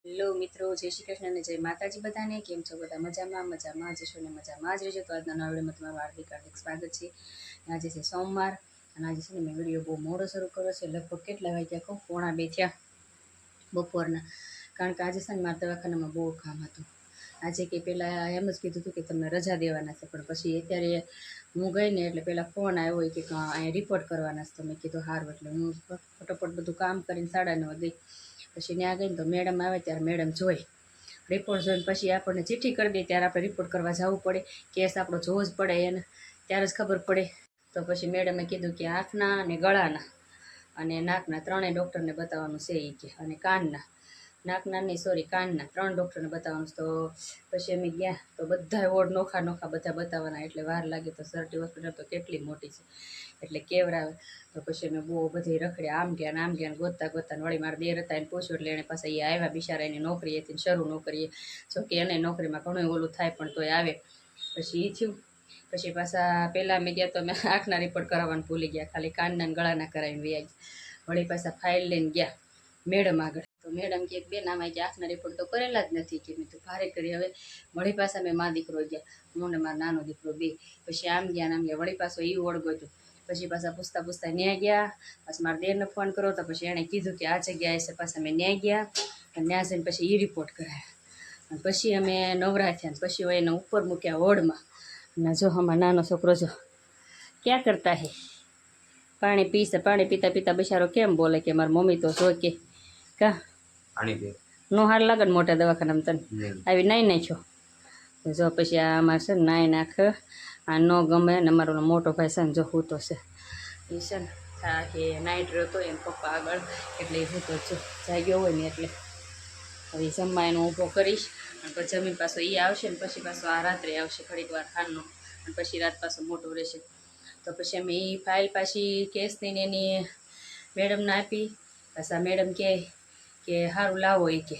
Hello મિત્રો, જય શ્રી કૃષ્ણ અને જય માતાજી બધાને. કેમ છો બધા? મજામાં જશો ને મજામાં જ રહેજો. તો આજના નવા વિડીયોમાં તમારું હાર્દિક સ્વાગત છે. આજે છે સોમવાર અને આજે છે ને મેં વિડીયો બહુ મોડો શરૂ કર્યો છે. લગભગ કેટલા વાગ્યા કહું, 1:45 થયા બપોરના. કારણ કે આજે છે ને મારા દવાખાનામાં બહુ કામ હતું. આજે કે પહેલાં એમ જ કીધું હતું કે તમને રજા દેવાના છે, પણ પછી અત્યારે હું ગઈ ને એટલે પહેલાં ફોન આવ્યો કે અહીંયા રિપોર્ટ કરવાના છે. તો મેં કીધું સારું, એટલે હું ફટોફટ બધું કામ કરીને 9:30 ગઈ. પછી ત્યાં ગઈને તો મેડમ આવે ત્યારે મેડમ જોઈ રિપોર્ટ જોઈને પછી આપણને ચિઠ્ઠી કરી દે ત્યારે આપણે રિપોર્ટ કરવા જવું પડે, કેસ આપણો જોવો જ પડે એને, ત્યારે જ ખબર પડે. તો પછી મેડમે કીધું કે આંખના અને ગળાના અને નાકના ત્રણેય ડૉક્ટરને બતાવવાનું છે એ કે, અને કાનના કાનના 3 ડૉક્ટરને બતાવવાનું. તો પછી અમે ગયા તો બધા વોર્ડ નોખા બધા બતાવવાના, એટલે વાર લાગે. તો સરટી હોસ્પિટલ તો કેટલી મોટી છે એટલે કેવરાવે. તો પછી અમે બહુ બધી રખડ્યા, આમ ગયા ગોતતા વળી મારા દેર હતા એને પૂછ્યું, એટલે એને પાસે એ આવ્યા. બિચારા એની નોકરી હતી, શરૂ નોકરીએ, જો કે એને નોકરીમાં ઘણું ઓલું થાય પણ તોય આવે. પછી એ થયું. પછી પાછા પહેલાં અમે ગયા તો અમે આંખના રિપોર્ટ કરાવવાનું ભૂલી ગયા, ખાલી કાનના ગળાના કરાવીને વ્યા. વળી પાછા ફાઇલ લઈને ગયા મેડમ આગળ. તો મેડમ કે બેન આમાં કે આંખના રિપોર્ટ તો કરેલા જ નથી કે. મેં તો ભારે કરી. હવે વળી પાછા મેં મા દીકરો ગયા, હું ને મારો નાનો દીકરો બે. પછી આમ ગયા વળી પાછો એ ઓળગો હતું. પછી પાછા પૂછતા ન્યા ગયા. પાછા મારા દેરને ફોન કરો તો પછી એણે કીધું કે આ જગ્યાએ છે. પાછા મેં ન્યા ગયા અને ત્યાં જઈને પછી એ રિપોર્ટ કરાવ્યા. અને પછી અમે નવરા થયા. પછી એને ઉપર મૂક્યા વોર્ડમાં. અને જો અમારો નાનો છોકરો જો ક્યાં કરતા હે, પાણી પીશે. પાણી પીતા પીતા બિચારો કેમ બોલે કે મારી મમ્મી તો જો કે કા નો હાર લાગે ને મોટા દવાખાનામાં તને આવી નાઈ નાખ્યો. જો પછી આ અમારે છે ને નાઈ નાખ, આ ન ગમે ને. અમારો મોટો ભાઈ છે ને જો હું તો છે એ છે ને થા કે નાઈટ રહ્યો તો એમ પપ્પા આગળ, એટલે એ હું તો જો જાગ્યો હોય ને એટલે હવે જમવા એનો ઊભો કરીશ. અને પછી જમીન પાછો એ આવશે ને પછી પાછો આ રાત્રે આવશે ઘડીક વાર ખાનનો, અને પછી રાત પાછો મોટો રહેશે. તો પછી અમે એ ફાઇલ પાછી કેસની ને એની મેડમને આપી. પાછા મેડમ કહે કે સારું લાવો એ કે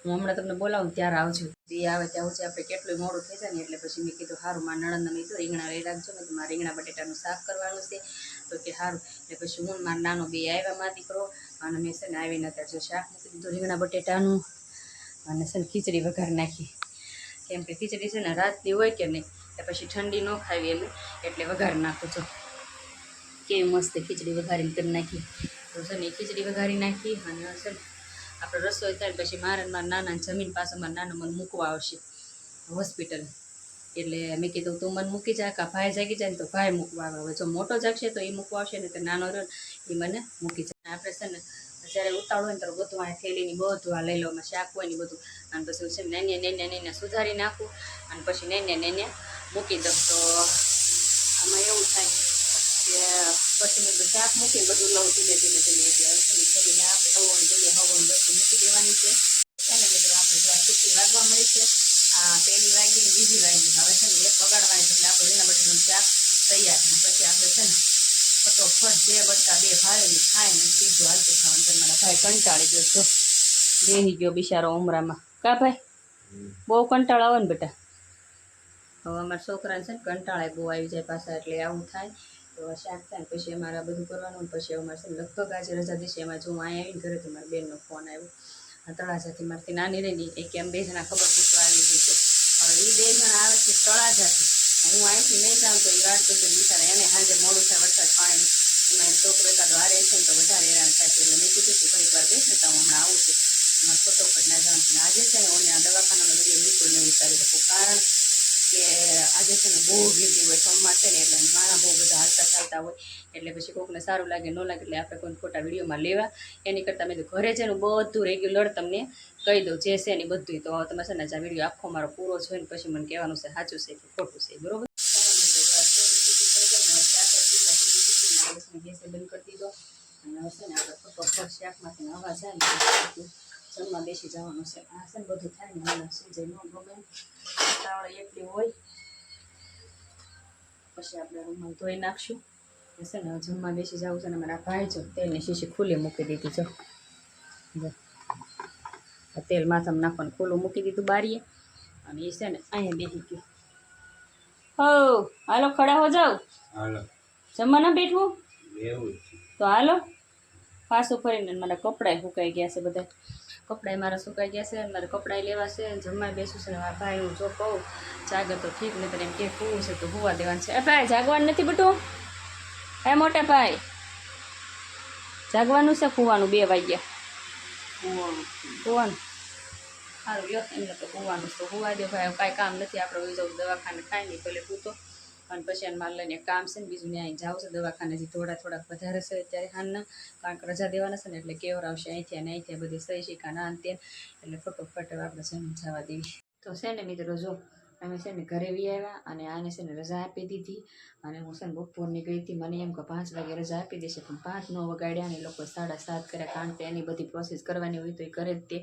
હું હમણાં તમને બોલાવું ત્યારે આવજો. એ આવે ત્યાં પછી આપણે કેટલું મોડું થઈ જાય ને, એટલે પછી મેં કીધું સારું. મારા નણંદને મેં કીધું રીંગણા લઈ રાખજો ને, તો મારે રીંગણા બટેટાનું શાક કરવાનું છે. તો કે સારું. એટલે પછી હું મારો નાનો બે આવ્યા, મારા દીકરો, અને મેં છે ને આવીને અત્યારે જો શાક મૂકી દીધું રીંગણા બટેટાનું, અને છે ને ખીચડી વઘાર નાખી. કેમ કે ખીચડી છે ને રાતની હોય કે નહીં, એટલે પછી ઠંડી ન ખાવી એમ, એટલે વઘાર નાખું છું. કેવી મસ્ત ખીચડી વઘારીને કરી નાખી. તો છે ને ખીચડી વઘારી નાખી. અને છે ને આપણે રસોઈ થાય પછી મારા નાના જમીન પાસે મારા નાનો મને મૂકવા આવશે હોસ્પિટલ. એટલે મેં કીધું તું મને મૂકી જા, કા ભાઈ જાગી જાય ને તો ભાઈ મૂકવા આવે. હવે જો મોટો જાગશે તો એ મૂકવા આવશે ને, તો નાનો રહ્યો એ મને મૂકી જાય. આપણે છે ને જ્યારે ઉતાવળ હોય ને તો બધું આ થેલીની બધું આ લઈ લો, શાક હોય ને બધું. અને પછી છે ને નેને સુધારી નાખું, અને પછી નેને મૂકી દઉં. તો આમાં એવું થાય કે પછી મેં બધું શાક મૂકીને બધું લઉં ધીમે ધીમે. એટલે હવે છે ને થેલીને આપણે હવન જોઈએ, હવન બધું મૂકી દેવાની છે. એને મિત્રો આપણે જો આ ખીચડી વાગવા મળી છે. આ પહેલી વાગી ને બીજી વાગી. હવે છે ને 1 વગાડવાની છે એટલે આપણે રીંગણા બટેટાનું શાક તૈયાર. પછી આપણે છે ને ફટોફટ 2 બટકા 2 ભાવે ને ખાય ને સીધું હાલતું ખાવાનું. મારા ભાઈ કંટાળી ગયો છો, બેસી ગયો બિચારો ઉમરામાં. કા ભાઈ બહુ કંટાળો આવે ને બેટા. હવે અમારા છોકરાને છે ને કંટાળા બહુ આવી જાય પાછા, એટલે આવું થાય. તો શાક થાય ને પછી અમારે આ બધું કરવાનું. પછી અમારે છે ને લગભગ આજે રજા દિવસે એમાં જો હું અહીંયા આવીને ઘરેથી મારા બેનનો ફોન આવ્યો. તળાજાથી મારથી નાની રહી એ કે એમ 2 જણા ખબર પૂછવા આવી હતી. હવે એ 2 જણા આવે છે તળાજાથી. હું અહીંથી નહીં જાઉં તો એ વાટ તો બિચારા એને સાંજે મોડું થાય વરસાદ પાણી, એમાં એમ છોકરો એકાદો હારે છે ને તો વધારે હેરાન થાય છે. એટલે મેં કીધું કે ઘડીક વાર બેસ ને તો હું હમણાં આવું છું. મારે ફટોફટ ના જાઉં છું. આજે છે ને ઓને આ દવાખાનાનો વિડીયો બિલકુલ નહીં ઉતારી શકું, કારણ કે આજે છે ને બહુ ગીરદી હોય. સોમવાર છે ને એટલે મારા બહુ બધા હાલતા ચાલતા હોય, એટલે પછી કોઈકને સારું લાગે ન લાગે, એટલે આપણે કોઈ ખોટા વિડીયોમાં લેવા એની કરતાં મેં ઘરે છે ને બધું રેગ્યુલર તમને કહી દઉં જે છે ને બધું. તો તમે છે ને આ વિડીયો આખો મારો પૂરો જોઈને પછી મને કહેવાનું છે સાચું છે કે ખોટું છે, બરોબર? ગેસે બંધ કરી દીધો. અને હવે છે ને આપણે ફટોફટ શાકમાંથી હવા જાય ને જમવા બેસી જવાનું છે. આ છે ને બધું થાય ને મને સુજે ન ગમે, તાવડે એટલી હોય. પછી આપણે રૂમાલ ધોઈ નાખશું. છે ને જમવા બેસી જવું છે. ને મારા ભાઈ જો તેલની શીશી ખુલ્લી મૂકી દીધી. જો તેલ માથામાં નાખવાનું ખુલ્લું મૂકી દીધું બારીએ, અને એ છે ને અહીંયા બેસી ગયું. હો હાલો ખડા હો જાઓ, જમવા ના બેઠવું તો હાલો. પાછું ફરીને મારા કપડાં સુકાઈ ગયા છે બધા. કપડાં મારા સુકાઈ ગયા છે, મારે કપડાં લેવા છે, જમવા બેસું છે. મારા ભાઈ હું જો કહું જાગે તો ઠીક, નહીં તો એમ કે ફૂવું છે તો હોવા દેવાનું છે. એ ભાઈ જાગવાનું નથી બેટું, એ મોટા ભાઈ જાગવાનું છે, ફૂવાનું 2 વાગ્યા હોવાનું. સારું લ્યો એમને તો હોવાનું તો હોવા દે ભાઈ, કાંઈ કામ નથી આપણે હોય જાઉં દવાખાને ખાઈ નહીં પહેલે પૂતો અને પછી એને માર લઈને કામ છે ને બીજું ત્યાં જાવ છે દવાખાનેથી થોડાક વધારે છે અત્યારે હાલના, કારણ કે રજા દેવાના છે ને એટલે કેવર આવશે અહીંથી અને અહીંથી બધી સહી શીખા ના અંતે એટલે ફટોફટ આપણે છે ને જવા દેવી. તો છે ને મિત્રો જો અમે છે ને ઘરે વી આવ્યા અને આને છે ને રજા આપી દીધી અને હું છે ને બપોરની ગઈ હતી. મને એમ કે 5 વાગે રજા આપી દેશે પણ 5 ન વગાડ્યા ને એ લોકો 7:30 કર્યા, કારણ કે એની બધી પ્રોસેસ કરવાની હોય તો એ કરે જ તે.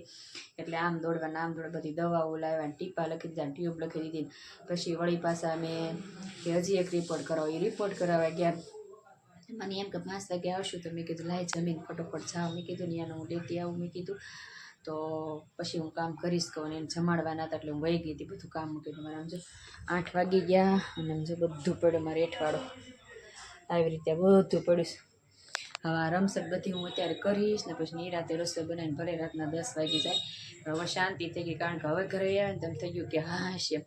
એટલે આમ દોડવા બધી દવાઓ લાવ્યા ને ટીપા લખી દીધા ને ટ્યુબ લખી દીધી. પછી વળી પાછા મેં કે હજી એક રિપોર્ટ કરાવો, એ રિપોર્ટ કરાવવા ગયા. મને એમ કે 5 વાગે આવશું તો મેં કીધું લાય જમીન ફટોફટ જાઓ, મેં કીધું ને યાને હું લેતી આવું મેં કીધું તો પછી હું કામ કરીશ કહું. એને જમાડવાના હતા એટલે હું વહી ગઈ હતી બધું કામ મૂકી દીધું. મને સમજો 8 વાગી ગયા અને સમજો બધું પડ્યું મારે એઠવાડો આવી રીતે બધું પડ્યું. હવે આ રમસટ બધી હું અત્યારે કરીશ ને પછી નિરાતે રસોઈ બનાવીને ભલે રાતના 10 વાગી જાય. હવે શાંતિ થઈ ગઈ, કારણ કે હવે ઘરે આવ્યા ને તેમ થઈ ગયું કે હા એમ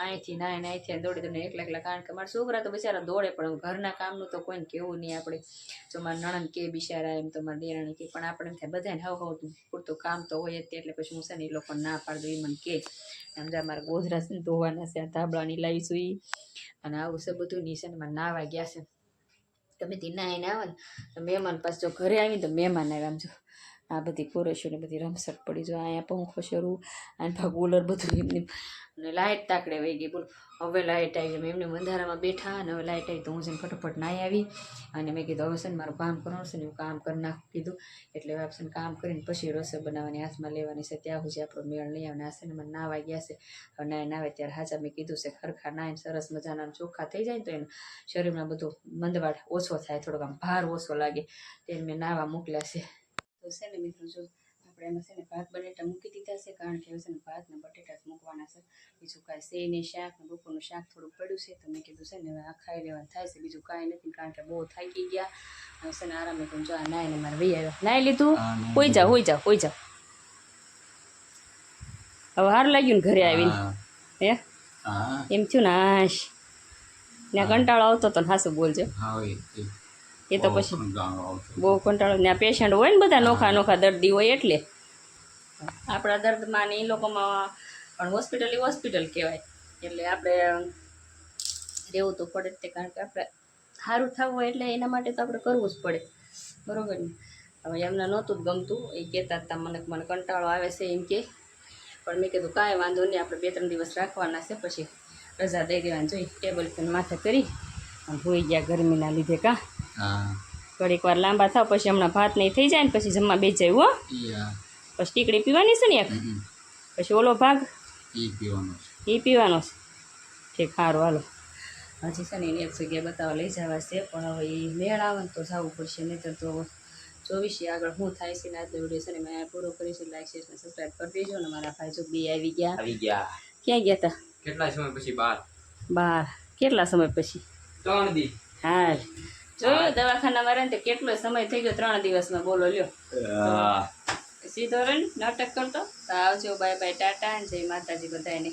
અહીંથી ના ને અહીંથી દોડી દોડીને એકલા, કારણ કે મારા છોકરા તો બિચારા દોડે પણ ઘરના કામનું તો કોઈને કહેવું નહીં આપણે. જો મારા નણંદ કે બિચારા એમ તો મારા દેરાણી કે પણ આપણે એમ થાય બધાને હવે પૂરતું કામ તો હોય જ, એટલે પછી હું છે ને એ લોકોને ના પાડું એ મને કહે. આમ જા મારા ગોધરા છે ને ધોવાના છે, આ ધાબળાની લાવી છું અને આવું છે બધું ની છે ને મારે નાવા ગયા છે. તમે તે નાઈને આવે ને તો મહેમાન પાછું જો ઘરે આવી તો મહેમાન આવ્યા. આમ જો આ બધી કોરેશો ને બધી રમસટ પડી, જો અહીંયા પંખો શરૂ અને કુલર બધું એમને અને લાઇટ તાકડે વહી ગઈ. બોલો હવે લાઇટ આવી, મેં એમને અંધારામાં બેઠા અને હવે લાઇટ આવી તો હું છે ને ફટોફટ નાહી આવી અને મેં કીધું હવે છે ને મારું કામ કરવાનું છે ને હું કામ કરી નાખું કીધું. એટલે હવે છે ને કામ કરીને પછી રસોઈ બનાવવાની હાથમાં લેવાની છે, ત્યાં સુધી આપણો મેળ નહીં આવે. આ છે ને મને નાવા ગયા છે, હવે નાવે ત્યારે હાચા મેં કીધું છે ખરખા નાઈને સરસ મજાના ચોખ્ખા થઈ જાય ને તો એને શરીરમાં બધું મંદવાડ ઓછો થાય, થોડોક આમ ભાર ઓછો લાગે, તેને મેં નાવા મોકલ્યા છે. તો છે ને મિત્રો જો આપણે એમાં છે ને ભાત બટેટા મૂકી દીધા છે, કારણ કે હવે છે ને ભાત ને બટેટા જ મૂકવાના છે, બીજું કાંઈ છે નહીં. શાક ને બપોરનું શાક થોડુંક પડ્યું છે તો મેં કીધું છે ને હવે આ ખાઈ લેવાનું થાય છે, બીજું કાંઈ નથી, કારણ કે બહુ થાકી ગયા. હવે છે ને આરામ એકદમ જો આ નાઈને મારે વહી આવ્યો, નાઈ લીધું, હોઈ જાઓ હવે સારું લાગ્યું ને ઘરે આવીને હે એમ થયું ને આશ ને કંટાળો આવતો હતો ને હાસું બોલજો. એ તો પછી બહુ કંટાળો ને પેશન્ટ હોય ને બધા નોખા દર્દી હોય એટલે આપણા દર્દમાં ને એ લોકોમાં પણ હોસ્પિટલ કહેવાય એટલે આપણે રહેવું તો પડે જ તે, કારણ કે આપણે સારું થવું હોય એટલે એના માટે તો આપણે કરવું જ પડે, બરાબર ને. હવે એમને નહોતું જ ગમતું, એ કહેતા હતા મને કંટાળો આવે છે એમ કે, પણ મેં કીધું કાંઈ વાંધો નહીં, આપણે 2-3 દિવસ રાખવાના છે પછી રજા દઈ દેવાની. જોઈ ટેબલ ફેન માથે કરી અને ધોઈ ગયા ગરમીના લીધે. કાં ઘડીક વાર લાંબા થાવ પછી હમણાં ભાત નહીં થઈ જાય ને પછી જમવા બેસી જાય હો. પછી ટીકડી પીવાની છે ને એક, પછી ઓલો ભાગ એ પીવાનો છે. ઠીક સારું હાલો, હજી છે ને એને એક જગ્યાએ બતાવવા લઈ જવા છે પણ હવે એ મેળ આવે ને તો જવું પડશે, નહીંતર તો 24 આગળ શું થાય છે ને. આજનો વિડીયો છે ને મેં પૂરો કરીશું. લાઈક શેર ને સબસ્ક્રાઈબ કરી દેજો. ને મારા ભાઈ જો 2 આવી ગયા. ક્યાં ગયા હતા? કેટલા સમય પછી? 12 કેટલા સમય પછી? 3 દી. હા જોયું દવાખાનામાં રહે ને કેટલો સમય થઈ ગયો, 3 દિવસમાં બોલો લ્યો. સીધો રે નાટક કરતો. આવજો, બાય બાય, ટાટા, જય માતાજી બધાને.